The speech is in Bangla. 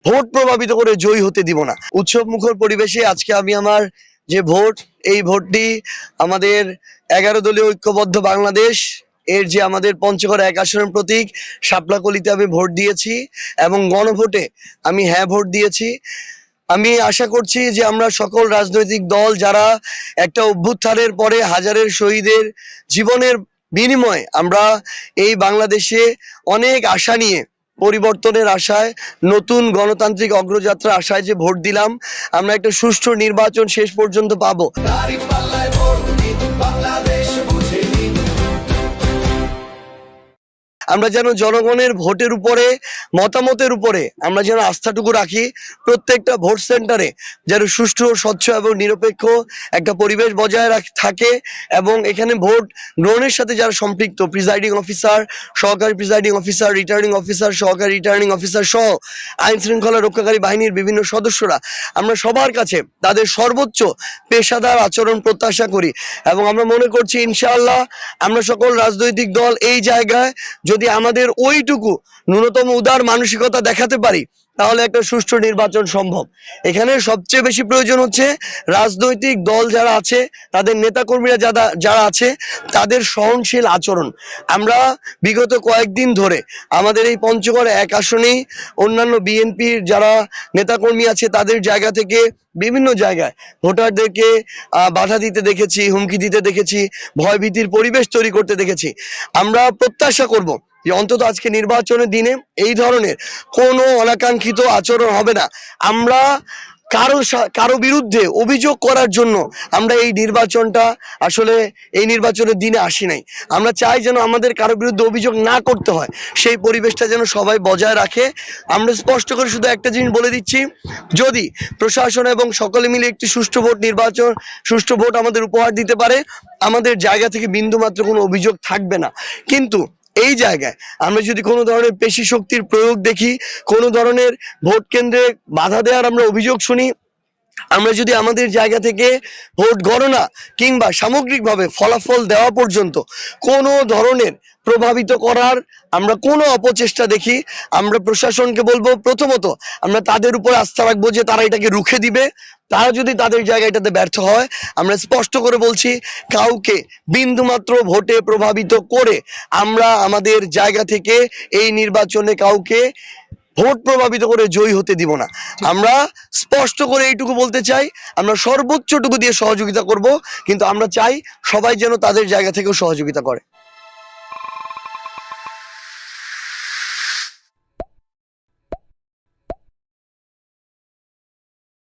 ভোট প্রভাবিত করে জয়ী হতে দিব না। উৎসব মুখর পরিবেশে আজকে আমি আমার যে ভোট, এই ভোটটি আমাদের 11 দলীয় ঐক্যবদ্ধ বাংলাদেশ এর যে আমাদের পঞ্চগড় 1 আসনের প্রতীক শাপলাকলিতে আমি ভোট দিয়েছি এবং গণভোটে আমি হ্যাঁ ভোট দিয়েছি। আমি আশা করছি যে আমরা সকল রাজনৈতিক দল যারা একটা অভ্যুত্থানের পরে হাজারের শহীদের জীবনের বিনিময়ে আমরা এই বাংলাদেশে অনেক আশা নিয়ে, পরিবর্তনের আশায়, নতুন গণতান্ত্রিক অগ্রযাত্রা আশায় যে ভোট দিলাম, আমরা একটা সুষ্ঠু নির্বাচন শেষ পর্যন্ত পাবো। আমরা যেন জনগণের ভোটের উপরে, মতামতের উপরে আমরা যেন আস্থাটুকু রাখি। প্রত্যেকটা ভোট সেন্টারে যেন সুষ্ঠু, স্বচ্ছ এবং নিরপেক্ষ একটা পরিবেশ বজায় থাকে এবং এখানে ভোট গ্রহণের সাথে যারা সম্পৃক্ত, প্রিজাইডিং অফিসার, সহকারী প্রিজাইডিং অফিসার, রিটার্নিং অফিসার, সহকারী রিটার্নিং অফিসার সহ আইন শৃঙ্খলা রক্ষাকারী বাহিনীর বিভিন্ন সদস্যরা, আমরা সবার কাছে তাদের সর্বোচ্চ পেশাদার আচরণ প্রত্যাশা করি এবং আমরা মনে করছি ইনশাআল্লাহ আমরা সকল রাজনৈতিক দল এই জায়গায় যদি আমাদের ওইটুকু ন্যূনতম উদার মানসিকতা দেখাতে পারি তাহলে একটা সুষ্ঠু নির্বাচন সম্ভব। এখানে সবচেয়ে বেশি প্রয়োজন হচ্ছে রাজনৈতিক দল যারা আছে, তাদের নেতাকর্মীরা যারা আছে, তাদের সহনশীল আচরণ। আমরা বিগত কয়েকদিন ধরে আমাদের এই পঞ্চগড় 1 আসনেই অন্যান্য বিএনপির যারা নেতাকর্মী আছে তাদের জায়গা থেকে বিভিন্ন জায়গায় ভোটারদেরকে বাধা দিতে দেখেছি, হুমকি দিতে দেখেছি, ভয়ভীতির পরিবেশ তৈরি করতে দেখেছি। আমরা প্রত্যাশা করব যে অন্তত আজকে নির্বাচনের দিনে এই ধরনের কোনো অনাকাঙ্ক্ষিত আচরণ হবে না। আমরা কারো বিরুদ্ধে অভিযোগ করার জন্য আমরা এই নির্বাচনটা আসলে এই নির্বাচনের দিনে আসি নাই। আমরা চাই যেন আমাদের কারো বিরুদ্ধে অভিযোগ না করতে হয়, সেই পরিবেশটা যেন সবাই বজায় রাখে। আমরা স্পষ্ট করে শুধু একটা জিনিস বলে দিচ্ছি, যদি প্রশাসন এবং সকলে মিলে একটি সুষ্ঠু ভোট আমাদের উপহার দিতে পারে, আমাদের জায়গা থেকে বিন্দুমাত্র কোনো অভিযোগ থাকবে না। কিন্তু এই জায়গায় আমরা যদি কোনো ধরনের পেশি শক্তির প্রয়োগ দেখি, কোনো ধরনের ভোট কেন্দ্রে বাধা দেওয়ার আমরা অভিযোগ শুনি, আমরা যদি আমাদের জায়গা থেকে ভোট গণনা কিংবা সামগ্রিকভাবে ফলাফল দেওয়া পর্যন্ত কোনো ধরনের প্রভাবিত করার আমরা কোনো অপচেষ্টা দেখি, আমরা প্রশাসনকে বলবো প্রথমত আমরা তাদের উপর আস্থা রাখবো যে তারা এটাকে রুখে দিবে। তারা যদি তাদের জায়গায় এটাতে ব্যর্থ হয়, আমরা স্পষ্ট করে বলছি কাউকে বিন্দুমাত্র ভোটে প্রভাবিত করে আমরা আমাদের জায়গা থেকে এই নির্বাচনে কাউকে ভোট প্রভাবিত করে জয়ী হতে দিব না। আমরা স্পষ্ট করে এইটুকু বলতে চাই, আমরা সর্বোচ্চটুকু দিয়ে সহযোগিতা করব, কিন্তু আমরা চাই সবাই যেন তাদের জায়গা থেকেও সহযোগিতা করে।